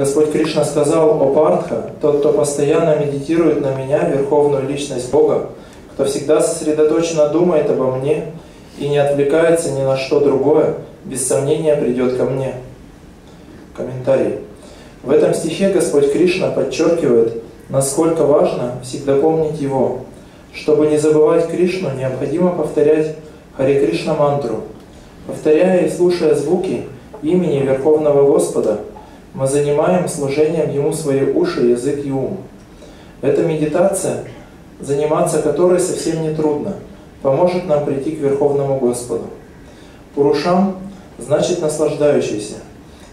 Господь Кришна сказал: «О Партха, тот, кто постоянно медитирует на меня, Верховную Личность Бога, кто всегда сосредоточенно думает обо мне и не отвлекается ни на что другое, без сомнения придет ко мне». Комментарий. В этом стихе Господь Кришна подчеркивает, насколько важно всегда помнить Его. Чтобы не забывать Кришну, необходимо повторять Харе Кришна мантру. Повторяя и слушая звуки имени Верховного Господа, мы занимаем служением Ему свои уши, язык и ум. Эта медитация, заниматься которой совсем не трудно, поможет нам прийти к Верховному Господу. Пурушам значит наслаждающийся.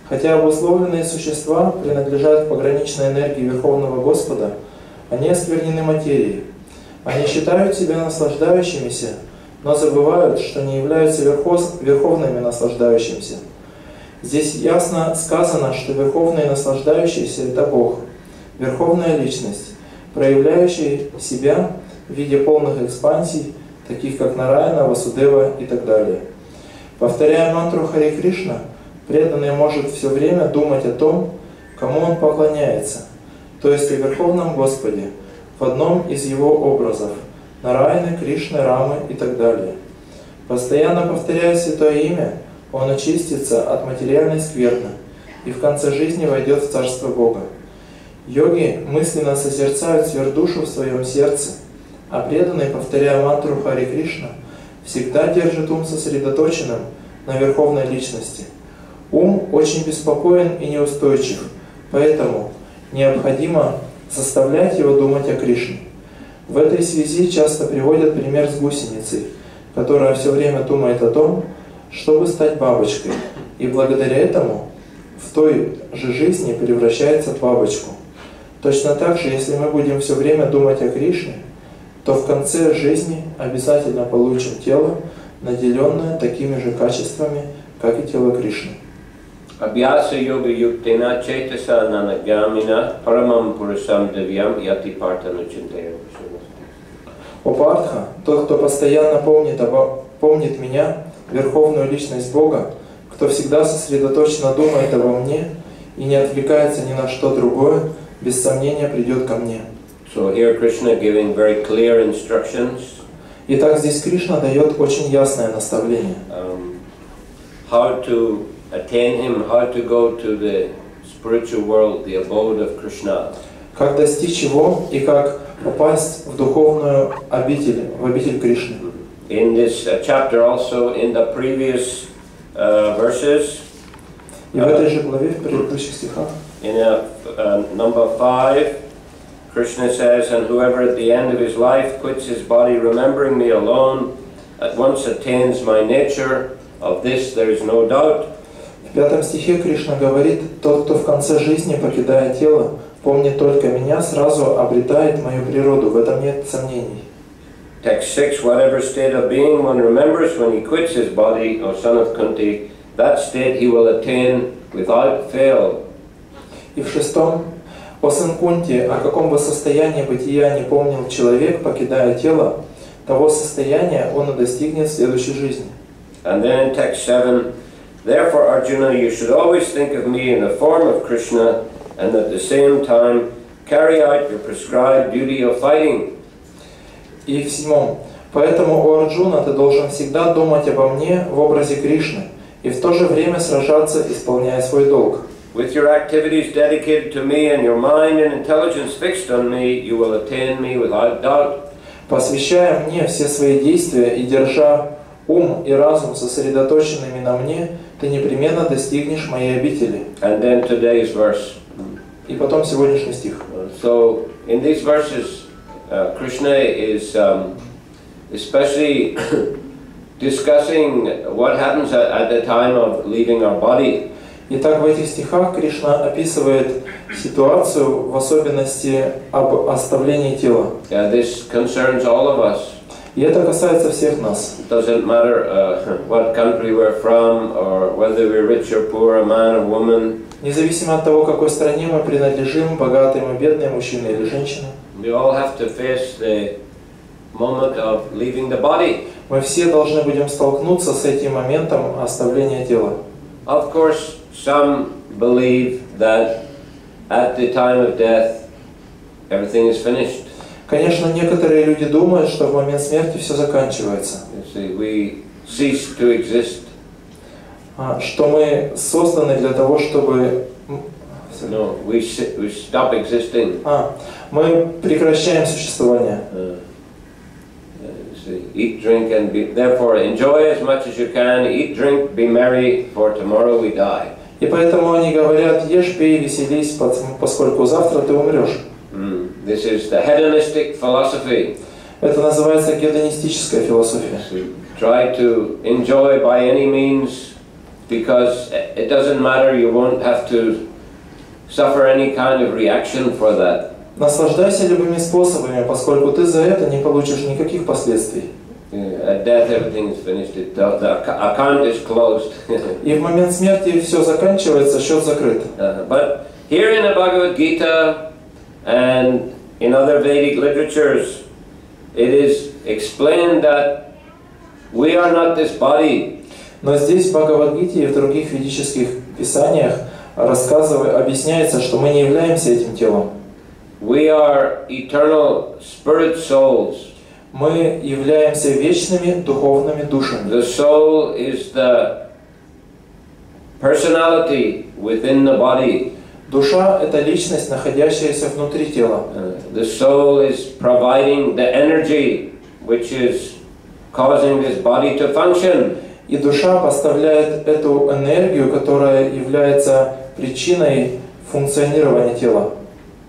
Хотя обусловленные существа принадлежат к пограничной энергии Верховного Господа, они осквернены материей. Они считают себя наслаждающимися, но забывают, что не являются верховными наслаждающимися. Здесь ясно сказано, что верховный наслаждающийся – это Бог, Верховная Личность, проявляющий себя в виде полных экспансий, таких как Нараяна, Васудева и так далее. Повторяя мантру Харе Кришна, преданный может все время думать о том, кому он поклоняется, то есть о Верховном Господе, в одном из его образов – Нараяны, Кришны, Рамы и так далее. Постоянно повторяя Святое Имя, он очистится от материальной скверны и в конце жизни войдет в Царство Бога. Йоги мысленно созерцают сверхдушу в своем сердце, а преданный, повторяя мантру Харе Кришна, всегда держит ум сосредоточенным на Верховной Личности. Ум очень беспокоен и неустойчив, поэтому необходимо заставлять его думать о Кришне. В этой связи часто приводят пример с гусеницей, которая все время думает о том, чтобы стать бабочкой, и благодаря этому в той же жизни превращается в бабочку. Точно так же, если мы будем все время думать о Кришне, то в конце жизни обязательно получим тело, наделенное такими же качествами, как и тело Кришны. Abhyasa yoga yuktena cetasa nanagamina paramam purusam divyam yati partanu chintaya. О Партха, тот, кто постоянно помнит меня, Верховную Личность Бога, кто всегда сосредоточенно думает обо мне и не отвлекается ни на что другое, без сомнения придет ко мне. So here Krishna giving very clear instructions. Итак, здесь Кришна дает очень ясное наставление. How to attain him, how to go to the spiritual world, the abode of Krishna. Как достичь его и как попасть в духовную обитель, в обитель Кришны. In this chapter also, in the previous verses, и в этой же главе, в предыдущих стихах, in number 5, Krishna says, and whoever at the end of his life quits his body remembering me alone, at once attains my nature, of this there is no doubt. В 5 стихе Кришна говорит: тот, кто в конце жизни, покидая тело, помнит только меня, сразу обретает мою природу, в этом нет сомнений. Text 6, whatever state of being one remembers when he quits his body, O son of Kunti, that state he will attain without fail. И в 6, о сын Кунти, о каком бы состоянии бытия не помнил человек, покидая тело, того состояния он и достигнет в следующей жизни. And then in text 7, therefore Arjuna, you should always think of me in the form of Krishna, and at the same time carry out your prescribed duty of fighting. И в 7, поэтому, о Арджуна, ты должен всегда думать обо мне в образе Кришны, и в то же время сражаться, исполняя свой долг. With your activities dedicated to me and your mind and intelligence fixed on me, you will attain me without doubt. Посвящая мне все свои действия и держа ум и разум сосредоточенными на мне, ты непременно достигнешь моей обители. And then today's verse. И потом сегодняшний стих. So in these verses, Krishna is especially discussing what happens at the time of leaving our body. Итак, в этих стихах Кришна описывает ситуацию, в особенности об оставлении тела. This concerns all of us. И это касается всех нас. It doesn't matter what country we're from, or whether we're rich or poor, a man or woman. Независимо от того, какой стране мы принадлежим, богатым и бедным, мужчина или женщина. We all have to face the moment of leaving the body. Мы все должны будем столкнуться с этим моментом оставления тела. Of course, some believe that at the time of death, everything is finished. Конечно, некоторые люди думают, что в момент смерти все заканчивается. You see, we cease to exist. Что мы созданы для того, чтобы... No, we stop existing. Мы прекращаем существование. Eat, drink, and be, therefore enjoy as much as you can. Eat, drink, be merry, for tomorrow we die. И поэтому они говорят: ешь, пей, веселись, поскольку завтра ты умрешь. This is the hedonistic philosophy. Это называется гедонистическая философия. Try to enjoy by any means, because it doesn't matter. You won't have to suffer any kind of reaction for that. Наслаждайся любыми способами, поскольку ты за это не получишь никаких последствий. At death, everything is finished. The account is closed. И в момент смерти все заканчивается, счет закрыт. But here in the Bhagavad Gita and in other Vedic literatures, it is explained that we are not this body. Но здесь в Бхагавад-гите и в других ведических писаниях объясняется, что мы не являемся этим телом. We are eternal spirit souls. Мы являемся вечными духовными душами. The soul is the personality within the body. Душа – это личность, находящаяся внутри тела. The soul is providing the energy which is causing this body to function. И душа поставляет эту энергию, которая является причиной функционирования тела.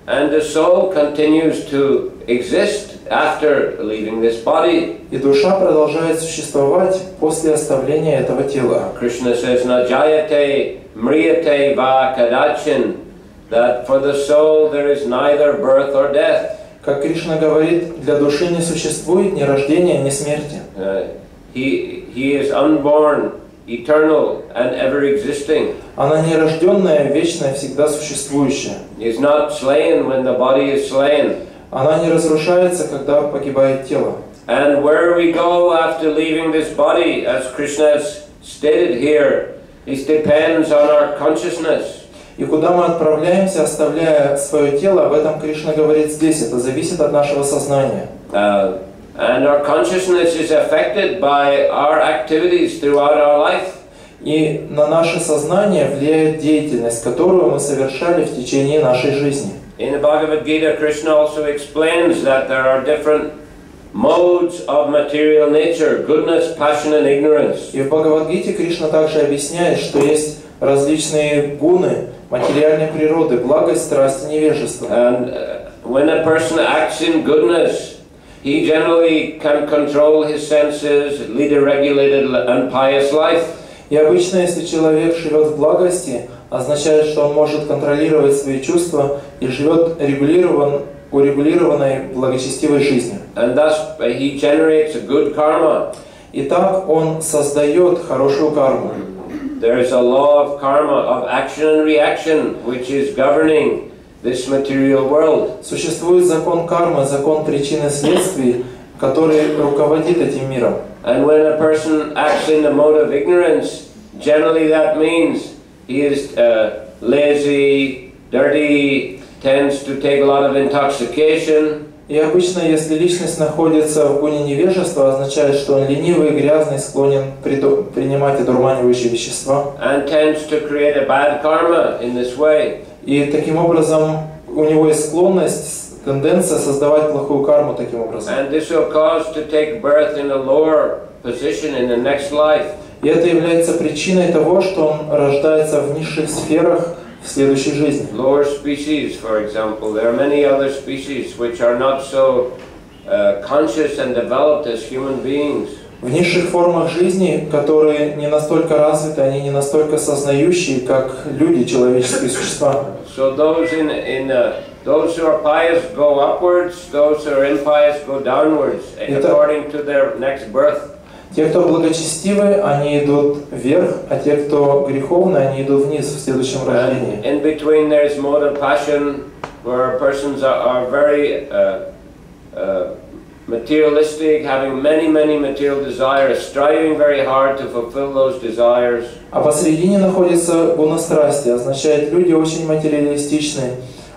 And the soul continues to exist after leaving this body. И душа продолжает существовать после оставления этого тела. Krishna says, "Na jayate mriyate va kadachin," that for the soul there is neither birth or death. Как Кришна говорит, для души не существует ни рождения, ни смерти. He is unborn, eternal, and ever existing. Она нерожденная, вечная, всегда существующая. He is not slain when the body is slain. Она не разрушается, когда погибает тело. And where we go after leaving this body, as Krishna has stated here, it depends on our consciousness. И куда мы отправляемся, оставляя свое тело, об этом Кришна говорит здесь. Это зависит от нашего сознания. And our consciousness is affected by our activities throughout our life. И на наше сознание влияет деятельность, которую мы совершали в течение нашей жизни. In the Bhagavad Gita, Krishna also explains that there are different modes of material nature: goodness, passion, and ignorance. И в Бхагавад-гите Кришна также объясняет, что есть различные гуны материальной природы: благость, страсть и невежество. And when a person acts in goodness, he generally can control his senses, lead a regulated and pious life. И обычно, если человек живет в благости, означает, что он может контролировать свои чувства и живет урегулированной, благочестивой жизнью. And thus he generates a good karma. И так он создает хорошую карму. There is a law of karma, of action and reaction, which is governing this material world. Существует закон кармы, закон причин и следствий, который руководит этим миром. And when a person acts in the mode of ignorance, generally that means he is lazy, dirty, tends to take a lot of intoxication. И обычно, если личность находится в гуне невежества, означает, что он ленивый, грязный, склонен принимать одурманивающие вещества. And tends to create a bad karma in this way. И таким образом у него есть склонность, тенденция создавать плохую карму таким образом. And this will cause to take birth in a lower position in the next life. И это является причиной того, что он рождается в низших сферах в следующей жизни. Lower species, for example. There are many other species which are not so conscious and developed as human beings. В низших формах жизни, которые не настолько развиты, они не настолько сознающие, как люди, человеческие существа. So those those who are pious go upwards, those who are impious go downwards, according to their next birth. Те, кто благочестивы, они идут вверх, а те, кто греховны, они идут вниз в следующем рождении. In between there is mode of passion, where persons are very materialistic, having many material desires, striving very hard to fulfill those desires. А посередине находится гуна страсти, означает люди очень материалистичны,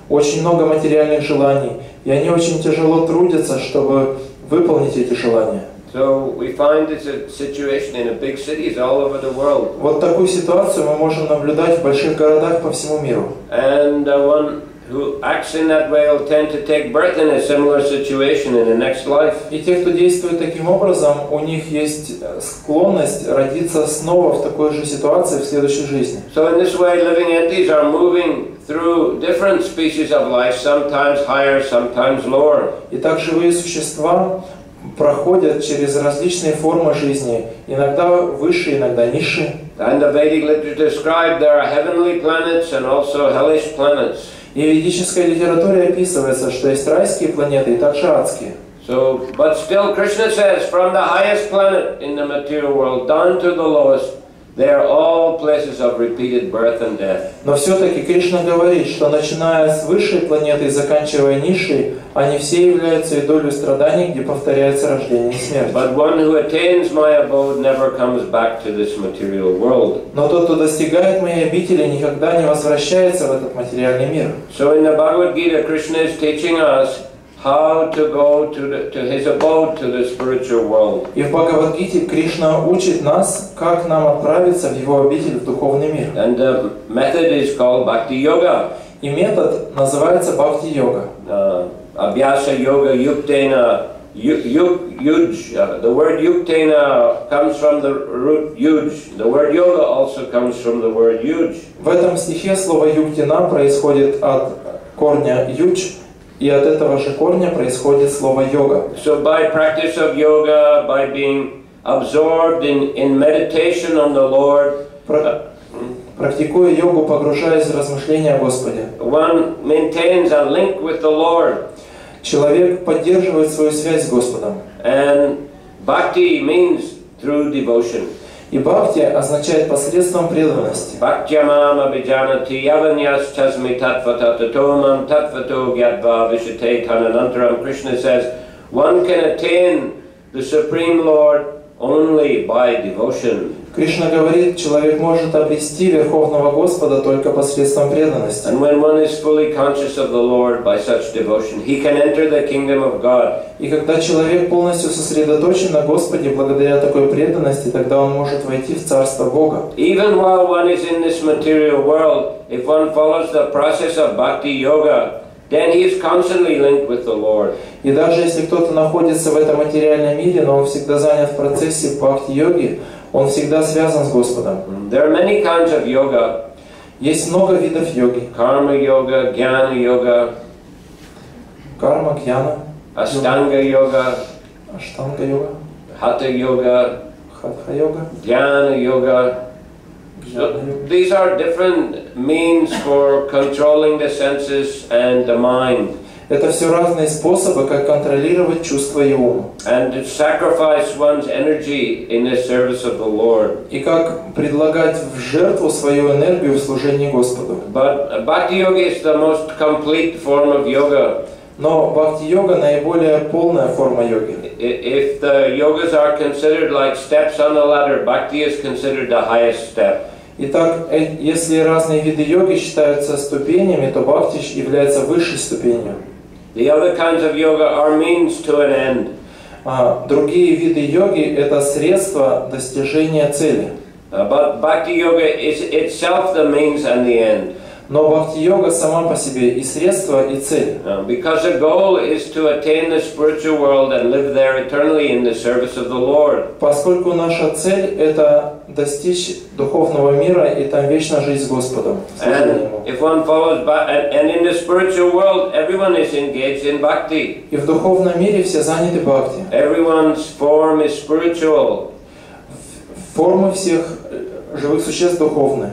очень много материальных желаний, и они очень тяжело трудятся, чтобы выполнить эти желания. So we find this a situation in the big cities all over the world. Вот такую ситуацию мы можем наблюдать в больших городах по всему миру. And one who acts in that way will tend to take birth in a similar situation in the next life. И те, кто действует таким образом, у них есть склонность родиться снова в такой же ситуации в следующей жизни. So in this way, living entities are moving through different species of life, sometimes higher, sometimes lower. И так живые существа проходят через различные формы жизни, иногда выше, иногда ниже. And the Vedic literature described there are heavenly planets and also hellish planets. И в ведической литературе описывается, что есть райские планеты и также адские. So, but still Krishna says, from the highest planet in the material world down to the lowest, they are all places of repeated birth and death. Но все-таки Кришна говорит, что начиная с высшей планеты и заканчивая низшей, они все являются идолью страданий, где повторяется рождение и смерть. But one who attains my abode never comes back to this material world. Но тот, кто достигает моей обители, никогда не возвращается в этот материальный мир. So in the Bhagavad Gita, Krishna is teaching us how to go to his abode, to the spiritual world. И в Бхагавад-гите Кришна учит нас, как нам отправиться в его обитель, в духовный мир. And the method is called Bhakti Yoga. И метод называется Бхакти-йога. Abhyasa Yoga Yuktena Yuj. The word Yuktena comes from the root Yuj. The word Yoga also comes from the word Yuj. В этом стихе слово юктина происходит от корня юдж, и от этого же корня происходит слово йога. So by practice of yoga, by being absorbed in meditation on the Lord, практикуя йогу, погружаясь в размышления о Господе, one maintains a link with the Lord. Человек поддерживает свою связь с Господом. And bhakti means through devotion. И бхакти означает посредством преданности. Bhaktyamam abhijanati yavanyas chasmi tattvata tatomam tattvato gyatva vishate tananantaram. Krishna says, one can attain the Supreme Lord only by devotion. Кришна говорит, человек может обрести Верховного Господа только посредством преданности. And when one is fully conscious of the Lord by such devotion, he can enter the kingdom of God. И когда человек полностью сосредоточен на Господе благодаря такой преданности, тогда он может войти в Царство Бога. Even while one is in this material world, if one follows the process of bhakti yoga, then he is constantly linked with the Lord. И даже если кто-то находится в этом материальном мире, но он всегда занят в процессе бхакти-йоги, он всегда связан с Господом. There are many kinds of yoga. Есть много видов йоги. Karma yoga, jnana yoga, Карма, гьяна, ashtanga yoga, аштанга-йога, hatha yoga, хатха-йога, jnana yoga. So these are different means for controlling the senses and the mind. Это все разные способы, как контролировать чувства и ум. And to sacrifice one's energy in the service of the Lord. И как предлагать в жертву свою энергию в служении Господу. But bhakti yoga is the most complete form of yoga. Но бхакти-йога наиболее полная форма йоги. If the yogas are considered like steps on the ladder, bhakti is considered the highest step. Итак, если разные виды йоги считаются ступенями, то бхакти является высшей ступенью. The other kinds of yoga are means to an end. Другие виды йоги – это средства достижения цели. But bhakti yoga is itself the means and the end. Но бхакти-йога сама по себе и средство, и цель. Because the goal is to attain the spiritual world and live there eternally in the service of the Lord. Поскольку наша цель – это достичь духовного мира и там вечно жить с Господом. And if one follows, and in the spiritual world, everyone is engaged in bhakti. И в духовном мире все заняты бхакти. Everyone's form is spiritual. Формы всех живых существ духовны.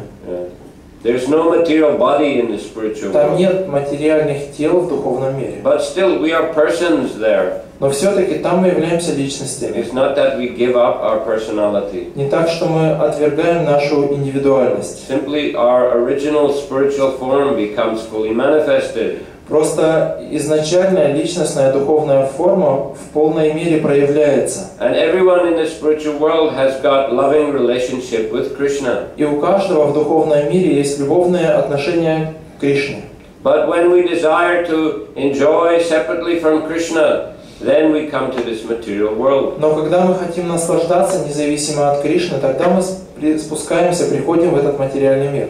There's no material body in the spiritual Там world. нет материальных тел в духовном мире. But still, we are persons there. Но все-таки там мы являемся личностями. It's not that we give up our personality. Не так, что мы отвергаем нашу индивидуальность. Simply our original spiritual form becomes fully manifested. Просто изначальная личностная духовная форма в полной мере проявляется. And everyone in the spiritual world has got loving relationship with Krishna. И у каждого в духовном мире есть любовное отношение к Кришне. But when we desire to enjoy separately from Krishna, then we come to this material world. Но когда мы хотим наслаждаться независимо от Кришны, тогда мы спускаемся, приходим в этот материальный мир.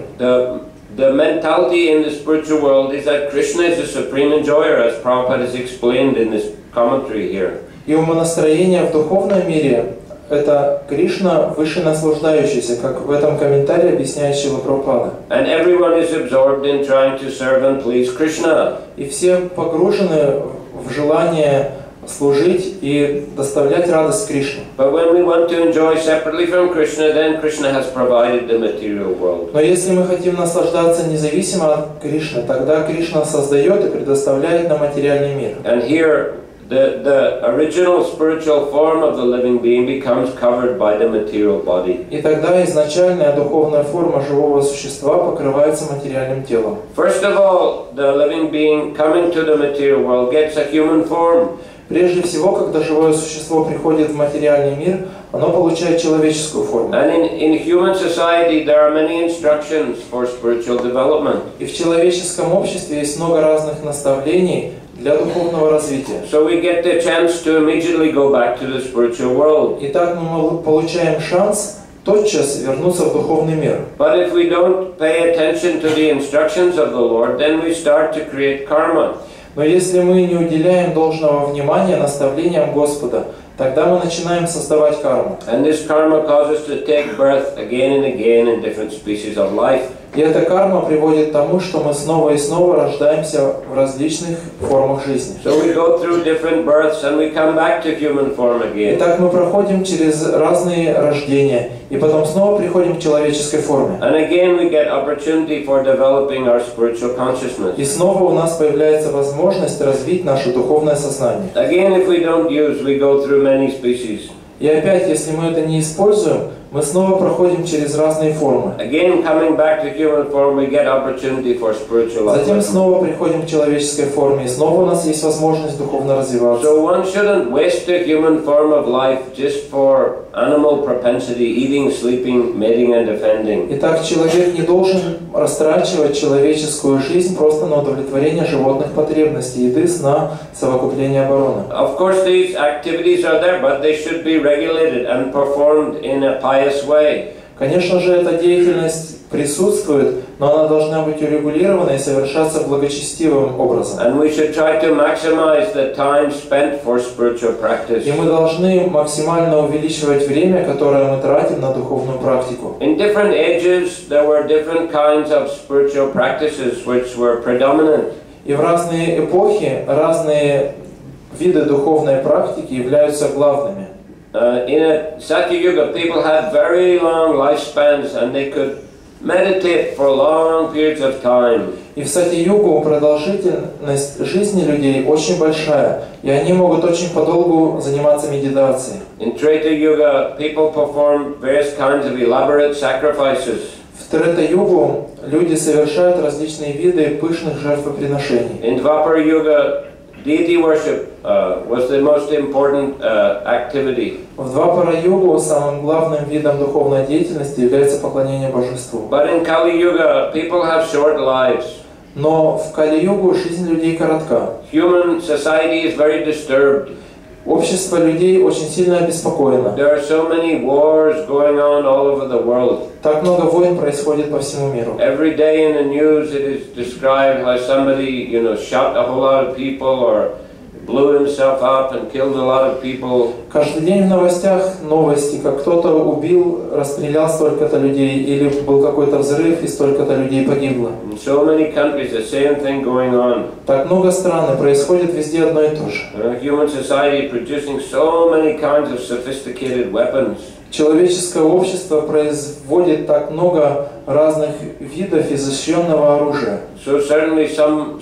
The mentality in the spiritual world is that Krishna is the supreme enjoyer, as Prabhupada has explained in this commentary here. И умонастроение в духовном мире – это Кришна, высший наслаждающийся, как в этом комментарии объясняет Шрила Прабхупада. And everyone is absorbed in trying to serve and please Krishna. И все погружены в желание служить и доставлять радость Кришне. But when we want to enjoy separately from Krishna, then Krishna has provided the material world. Но если мы хотим наслаждаться независимо от Кришны, тогда Кришна создает и предоставляет нам материальный мир. And here, the original spiritual form of the living being becomes covered by the material body. И тогда изначальная духовная форма живого существа покрывается материальным телом. First of all, the living being coming to the material world gets a human form. Прежде всего, когда живое существо приходит в материальный мир, оно получает человеческую форму. And in human society, there are many instructions for spiritual development. И в человеческом обществе есть много разных наставлений для духовного развития. So we get the chance to immediately go back to the spiritual world. Итак, мы получаем шанс тотчас вернуться в духовный мир. But if we don't pay attention to the instructions of the Lord, then we start to create karma. Но если мы не уделяем должного внимания наставлениям Господа, тогда мы начинаем создавать карму. And this karma causes us to take birth again and again in different species of life. И эта карма приводит к тому, что мы снова и снова рождаемся в различных формах жизни. So we go through different births and we come back to human form again. Итак, мы проходим через разные рождения, и потом снова приходим к человеческой форме. And again we get opportunity for developing our spiritual consciousness. И снова у нас появляется возможность развить наше духовное сознание. Again, if we don't use, we go through many species. И опять, если мы это не используем, мы снова проходим через разные формы. Again, coming back to human form, we get opportunity for spiritual life. Затем снова приходим к человеческой форме, и снова у нас есть возможность духовно развиваться. So one shouldn't waste the human form of life just for animal propensity, eating, sleeping, mating and defending. Итак, человек не должен растрачивать человеческую жизнь просто на удовлетворение животных потребностей, еды, сна, совокупления, обороны. Of course, these activities are there, but they should be regulated and performed in a pious way. Конечно же, эта деятельность присутствует, но она должна быть урегулирована и совершаться благочестивым образом. And we should try to maximize the time spent for spiritual practice. И мы должны максимально увеличивать время, которое мы тратим на духовную практику. In different ages, there were different kinds of spiritual practices which were predominant. И в разные эпохи разные виды духовной практики являются главными. In a Satya Yuga, people had very long lifespans and they could meditate for long periods of time. И в Сати-югу продолжительность жизни людей очень большая, и они могут очень подолгу заниматься медитацией. In Treta Yuga, people performed various kinds of elaborate sacrifices. В Трета-югу люди совершают различные виды пышных жертвоприношений. In Dvapara Yuga, deity worship was the most important activity. В Двапара-югу самым главным видом духовной деятельности является поклонение божеству. But in Kali Yuga, people have short lives. Но в Кали-югу жизнь людей коротка. Human society is very disturbed. Общество людей очень сильно обеспокоено. There are so many wars going on all over the world. Так много войн происходит по всему миру. Every day in the news it is described how somebody, shot a whole lot of people or blew himself up and killed a lot of people. Каждый день в новостях новости, как кто-то убил, расстрелял столько-то людей, или был какой-то взрыв и столько-то людей погибло. In so many countries the same thing going on. Так много стран, и происходит везде одно и то же. Human society producing so many kinds of sophisticated weapons. Человеческое общество производит так много разных видов изощренного оружия. So certainly some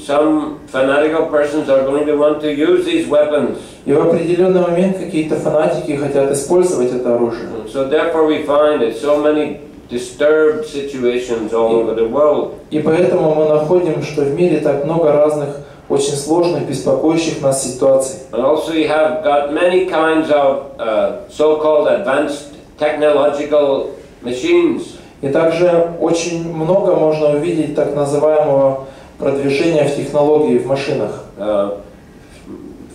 fanatical persons are going to want to use these weapons. И в определенный момент какие-то фанатики хотят использовать это оружие. So therefore we find that so many disturbed situations all over the world. И поэтому мы находим, что в мире так много разных очень сложных, беспокоящих нас ситуаций. And also we have got many kinds of so-called advanced technological machines. И также очень много можно увидеть так называемого продвижения в технологии в машинах.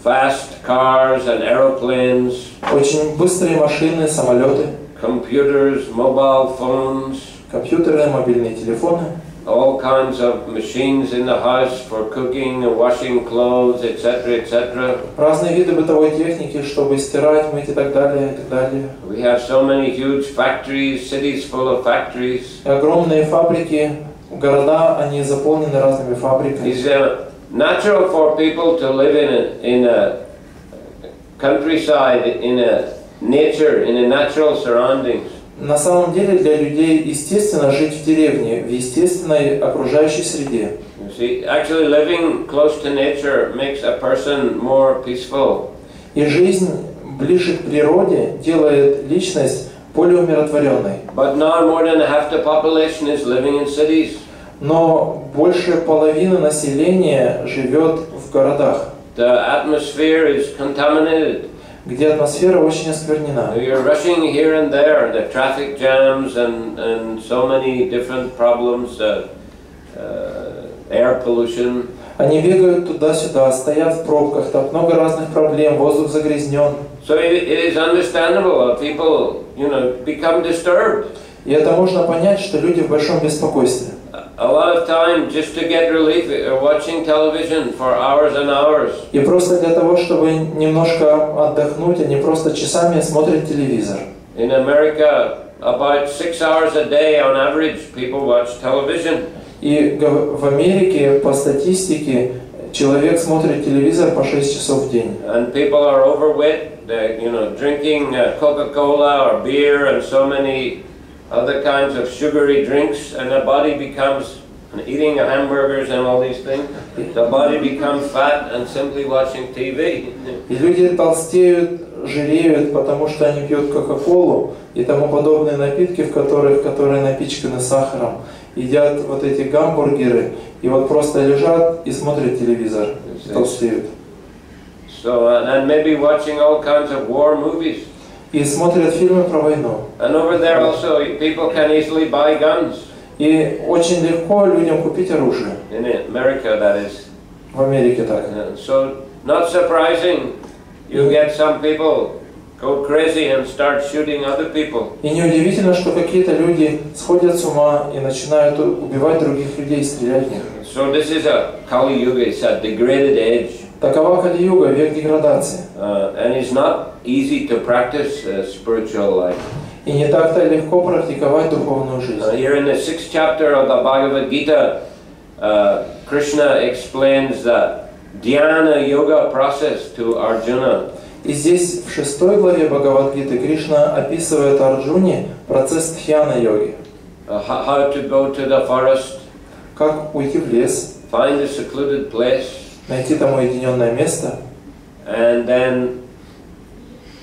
Fast cars and aeroplanes. Очень быстрые машины, самолеты. Computers, mobile phones. Компьютеры, мобильные телефоны. All kinds of machines in the house for cooking and washing clothes, etc., etc. Разные виды бытовой техники, чтобы стирать, мыть и так далее, и так далее. We have so many huge factories, cities full of factories. И огромные фабрики, города, они заполнены разными фабриками. It's natural for people to live in a countryside, in a nature, in a natural surroundings. На самом деле для людей естественно жить в деревне, в естественной окружающей среде. You see, actually living close to nature makes a person more peaceful. И жизнь ближе к природе делает личность более умиротворенной. But now more than half the population is living in cities. Но больше половины населения живет в городах, The atmosphere is contaminated. где атмосфера очень осквернена. You're rushing here and there, the traffic jams and so many different problems, air pollution. Они бегают туда-сюда, стоят в пробках, так много разных проблем, воздух загрязнен. So it is understandable that people, become disturbed. И это можно понять, что люди в большом беспокойстве. A lot of time just to get relief, watching television for hours and hours. И просто для того, чтобы немножко отдохнуть, они просто часами смотрят телевизор. In America, about 6 hours a day on average, people watch television. И в Америке, по статистике, человек смотрит телевизор по 6 часов в день. And people are overweight, drinking Coca-Cola or beer and so many other kinds of sugary drinks, and the body becomes, and eating hamburgers and all these things, the body becomes fat and simply watching TV. И люди толстеют, жиреют, потому что они пьют Кока-Колу и тому подобные напитки, которые напичканы сахаром, едят вот эти гамбургеры, и вот просто лежат и смотрят телевизор, толстеют. So, and maybe watching all kinds of war movies. И смотрят фильмы про войну. And over there also, people can easily buy guns. И очень легко людям купить оружие. In America, that is. В Америке так. So, not surprising, you get some people go crazy and start shooting other people. И неудивительно, что какие-то люди сходят с ума и начинают убивать других людей, стрелять в них. So this is a Kali Yuga, it's a degraded age. Такова Кали-юга, век деградации. And it's not easy to practice spiritual life. И не так-то легко практиковать духовную жизнь. Here in the 6th chapter of the Bhagavad Gita, Krishna explains the Dhyana Yoga process to Arjuna. И здесь в 6 главе Бхагавад-гиты Кришна описывает Арджуне процесс дхьяна-йоги. How to go to the forest, Как уйти в лес, find a secluded place, найти там уединенное место, and then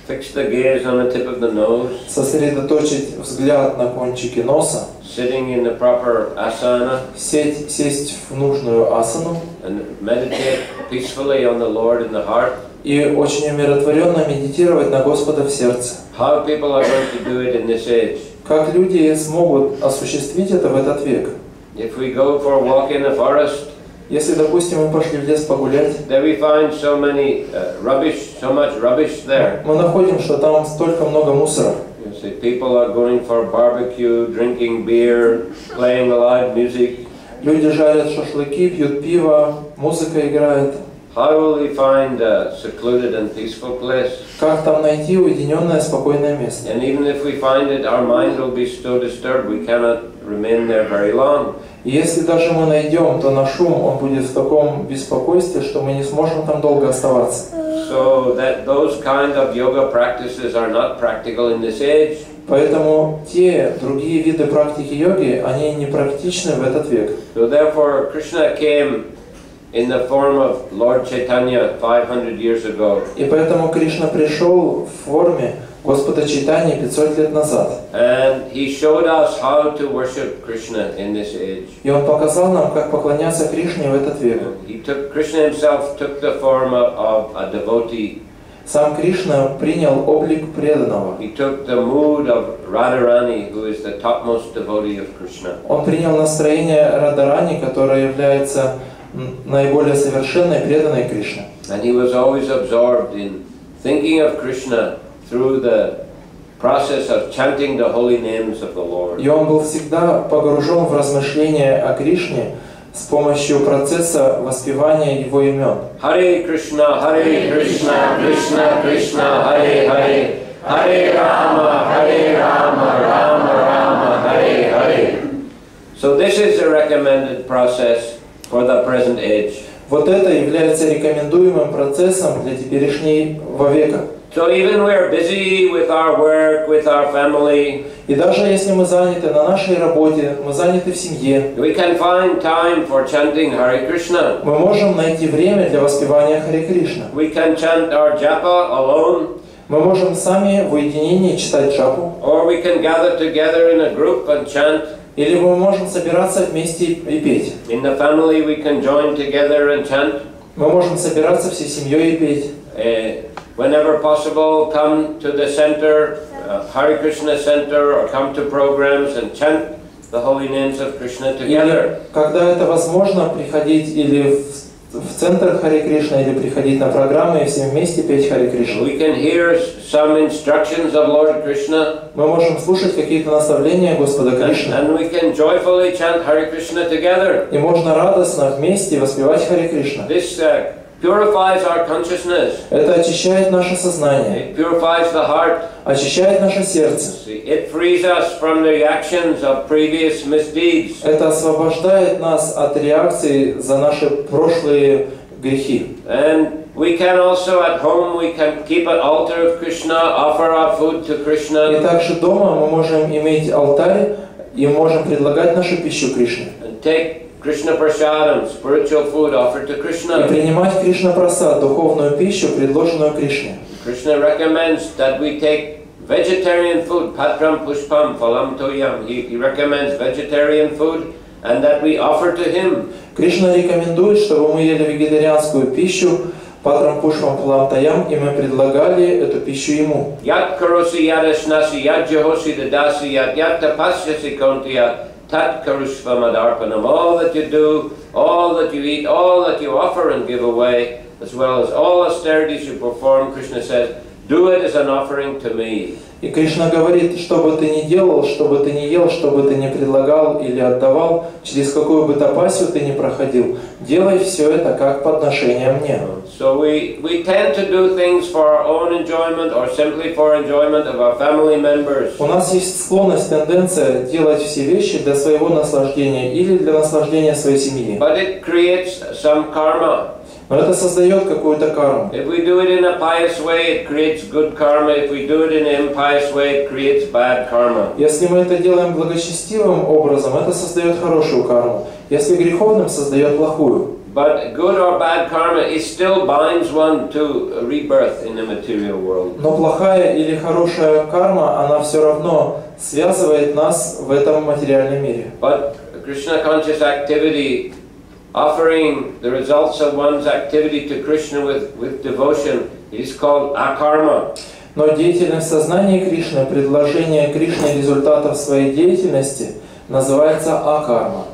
fix the gaze on the tip of the nose, сосредоточить взгляд на кончике носа, sitting in the proper asana, сесть в нужную асану and meditate peacefully on the Lord in the heart. и очень умиротворенно медитировать на Господа в сердце. How people are going to do it in this age? Как люди смогут осуществить это в этот век? If we go for a walk in the forest, Если, допустим, мы пошли в лес погулять, then we find so much rubbish there. мы находим, что там столько много мусора. You see, people are going for barbecue, drinking beer, playing loud music. Люди жарят шашлыки, пьют пиво, музыка играет. How will we find a secluded and peaceful place? Как там найти уединенное, спокойное место? And even if we find it, our mind will be so disturbed we cannot remain there very long. И если даже мы найдем, то наш ум, он будет в таком беспокойстве, что мы не сможем там долго оставаться. So that those kind of yoga practices are not practical in this age. Поэтому те другие виды практики йоги, они не практичны в этот век. So therefore, Krishna came in the form of Lord Chaitanya 500 years ago. И поэтому Кришна пришел в форме Господа Чайтаньи 500 лет назад. And he showed us how to worship Krishna in this age. И он показал нам, как поклоняться Кришне в этот век. Krishna himself took the form of a devotee. Сам Кришна принял облик преданного. He took the mood of Radharani, who is the topmost devotee of Krishna. Он принял настроение Радарани, которая является наиболее совершенной, преданной Кришне. And he was always absorbed in thinking of Krishna through the process of chanting the holy names of the Lord. И он был всегда погружен в размышления о Кришне с помощью процесса воспевания его имен. Харе Кришна, Кришна Кришна, Харе Харе, Харе Рама, Рама Рама, Харе Харе. So this is a recommended process for the present age. Вот это является рекомендуемым процессом для теперешнего века. So even we are busy with our work, with our family. И даже если мы заняты на нашей работе, мы заняты в семье, we can find time for chanting Hare Krishna. Мы можем найти время для воспевания Харе Кришна. We can chant our japa alone. Мы можем сами в уединении читать джапу. Or we can gather together in a group and chant. Или мы можем собираться вместе и петь. In the family we can join together and chant. Мы можем собираться всей семьей и петь. Whenever possible, come to the center, Hare Krishna center, or come to programs and chant the holy names of Krishna together. Когда это возможно, приходить или в центр Харе Кришна, или приходить на программы и все вместе петь Харе Кришна. We can hear some instructions of Lord Krishna. Мы можем слушать какие-то наставления Господа Кришны. And we can joyfully chant Hare Krishna together. И можно радостно вместе воспевать Харе Кришна. This purifies our consciousness. Это очищает наше сознание. It purifies the heart. Очищает наше сердце. It frees us from the reactions of previous misdeeds. Это освобождает нас от реакции за наши прошлые грехи. And we can also at home we can keep an altar of Krishna, offer our food to Krishna. И также дома мы можем иметь алтарь и можем предлагать нашу пищу Кришне. And take Krishna prasadam, spiritual food offered to Krishna. И принимать Кришна прасад, духовную пищу, предложенную Кришне. Krishna recommends that we take vegetarian food, patram pushpam phalam toyam. He recommends vegetarian food and that we offer to him. Кришна рекомендует, чтобы мы ели вегетарианскую пищу, патрам пушпам пхалам таям, и мы предлагали эту пищу ему. Yat karosi yadashnasi yad jehosi dadasi yad yat tapasyasi kontiya. Tat karushva madarpanam, all that you do, all that you eat, all that you offer and give away, as well as all austerities you perform, Krishna says, do it as an offering to me. И Кришна говорит, что бы ты ни делал, что бы ты ни ел, что бы ты ни предлагал или отдавал, через какую бы тапасию ты ни проходил, делай все это как подношение мне. So we tend to do things for our own enjoyment or simply for enjoyment of our family members. У нас есть склонность, тенденция делать все вещи для своего наслаждения или для наслаждения своей семьи. But it creates some karma. Но это создает какую-то карму. If we do it in a pious way, it creates good karma. If we do it in an impious way, it creates bad karma. Если мы это делаем благочестивым образом, это создает хорошую карму. Если греховным, создает плохую. But good or bad karma, it still binds one to rebirth in the material world. Но плохая или хорошая карма, она все равно связывает нас в этом материальном мире. But Krishna conscious activity, offering the results of one's activity to Krishna with devotion, is called akarma. Но деятельность сознания Кришны, предложение Кришне результатов своей деятельности, называется акарма.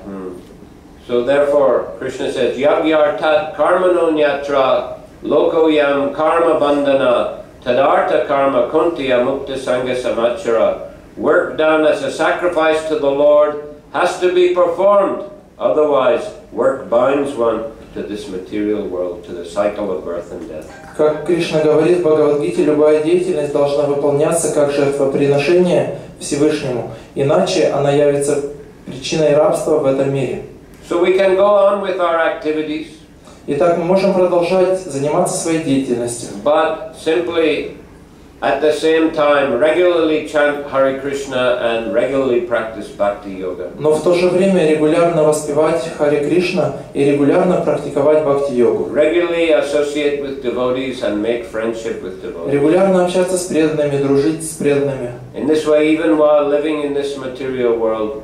So therefore, Krishna says, Yagyartat karmano nyatra lokoyam karma bandhana tadartha karma kuntiya mukta sangha samachara. Work done as a sacrifice to the Lord has to be performed. Otherwise, work binds one to this material world, to the cycle of birth and death. Как Кришна говорит в Бхагавад-гите, любая деятельность должна выполняться как жертвоприношение Всевышнему, иначе она явится причиной рабства в этом мире. So we can go on with our activities. Итак, мы можем продолжать заниматься своей деятельностью. But simply at the same time regularly chant Hare Krishna and regularly practice Bhakti Yoga. Но в то же время регулярно воспевать Харе Кришна и регулярно практиковать Бхакти-йогу. Regularly associate with devotees and make friendship with devotees. Регулярно общаться с преданными, дружить с преданными. In this way, even while living in this material world,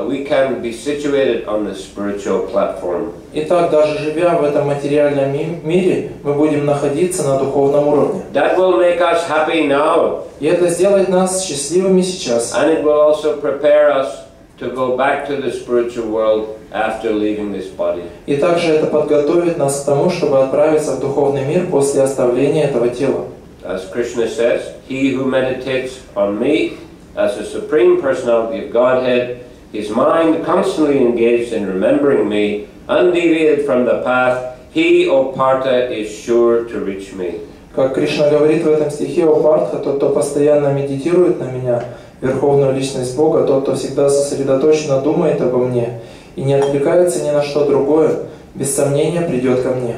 we can be situated on the spiritual platform. Итак, даже живя в этом материальном мире, мы будем находиться на духовном уровне. That will make us happy now. И это сделает нас счастливыми сейчас. And it will also prepare us to go back to the spiritual world after leaving this body. И также это подготовит нас к тому, чтобы отправиться в духовный мир после оставления этого тела. As Krishna says, he who meditates on me as the Supreme Personality of Godhead, his mind constantly engaged in remembering me, undeviated from the path, he, O Partha, is sure to reach me. Как Кришна говорит в этом стихе, о Партха, тот, кто постоянно медитирует на меня, Верховную Личность Бога, тот, кто всегда сосредоточенно думает обо мне и не отвлекается ни на что другое, без сомнения придет ко мне.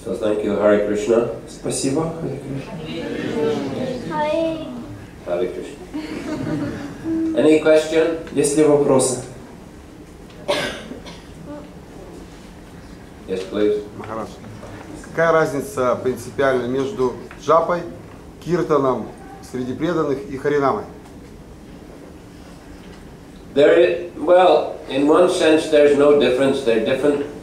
So thank you, Hare Krishna. Спасибо, Харе Кришна. Hare Krishna. Any question? Есть ли вопросы? Yes, please. Махарадж, какая разница принципиально между джапой, киртаном среди преданных и харинамой? Well, in one sense, there's no difference. They're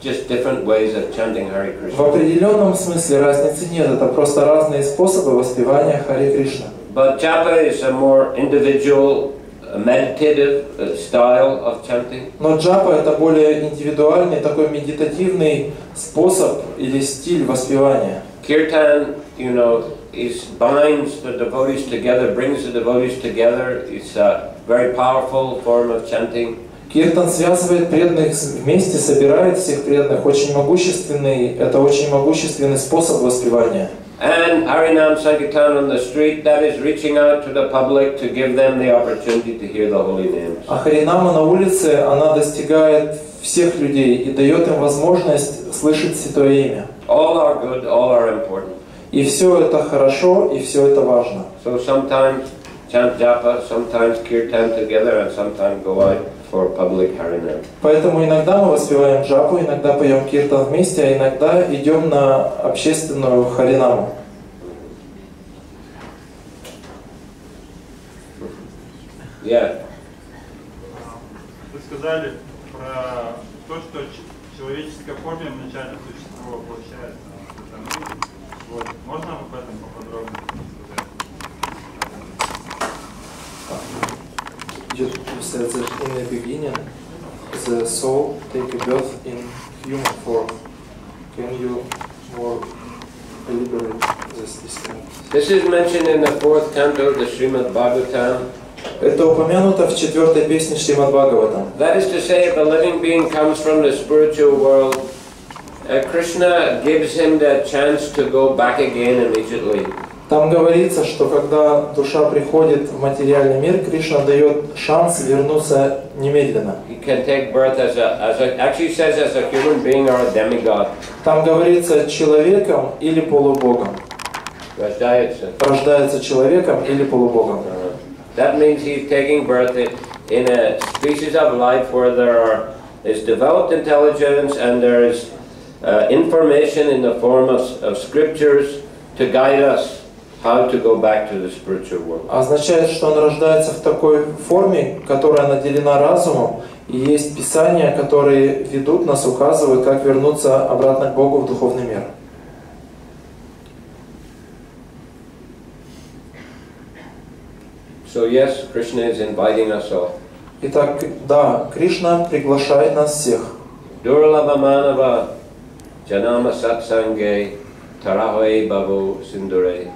just different ways of chanting Hare В Krishna. определенном смысле разницы нет, это просто разные способы воспевания Харе Кришна. But japa is a more individual, meditative style of chanting. Но джапа это более индивидуальный, такой медитативный способ или стиль воспевания. Kirtan, you know, binds the devotees together, brings the devotees together. It's a very powerful form of chanting. Киртан связывает преданных вместе, собирает всех преданных. Очень могущественный, это очень могущественный способ воспевания. And Harinam Sankirtan on the street, that is reaching out to the public to give them the opportunity to hear the holy names. А Харинама на улице, она достигает всех людей и дает им возможность слышать Святое Имя. All are good, all are important. И все это хорошо, и все это важно. So sometimes chant japa, sometimes kirtan together, and sometimes go out for public harinam. Поэтому иногда мы воспеваем джапу, иногда поем киртан вместе, а иногда идем на общественную харинаму. Yeah. Вы сказали про то, что человеческая форма вначале существо воплощается в этом мире. Вот. Можно об этом поподробнее сказать? You said that in the beginning the soul take a birth in human form. Can you more elaborate this thing? This is mentioned in the 4th canto of the Srimad Bhagavatam. Это упомянуто в 4-й песне Шримад Бхагаватам. That is to say, if a living being comes from the spiritual world, Krishna gives him the chance to go back again immediately. Там говорится, что когда душа приходит в материальный мир, Кришна дает шанс вернуться немедленно. He can take birth actually says as a human being or a demigod. Там говорится человеком или полубогом. Рождается человеком или полубогом. That means he's taking birth in a species of life where there is developed intelligence and there is information in the form of scriptures to guide us how to go back to the spiritual world. Означает, что он рождается в такой форме, которая наделена разумом, и есть писания, которые ведут нас, указывают, как вернуться обратно к Богу в духовный мир. So yes, Krishna is inviting us all. Итак, да, Кришна приглашает нас всех. Durlabha manava janama satsange tarahoe babu sindure.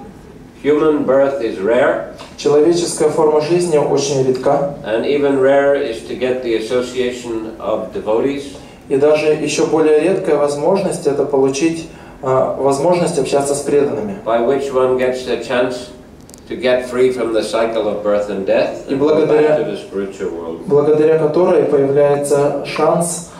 Human birth is rare. Человеческая форма жизни очень редка. And even rarer is to get the association of devotees. И даже еще более редкая возможность это получить возможность общаться с преданными. By which one gets the chance to get free from the cycle of birth and death and go back to the spiritual world. Благодаря которой появляется шанс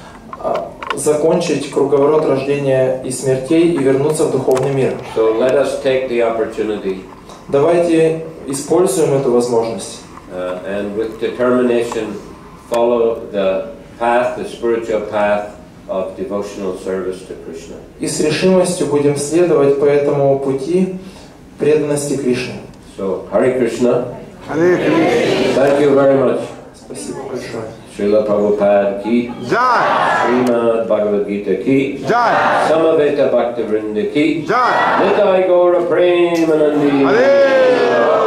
закончить круговорот рождения и смертей и вернуться в духовный мир. So let us take the opportunity. Давайте используем эту возможность. And with determination follow the path, the spiritual path of devotional service to Krishna. И с решимостью будем следовать по этому пути преданности Кришне. So, Hare Krishna. Харе Кришна. Thank you very much. Спасибо большое. Шриле Прабхупаде ки. Джай. Srimad Bhagavad Gita ki. Джай. Samaveta Bhaktivinoda ki. Джай. Nitai Gaura Premanandi. Харе.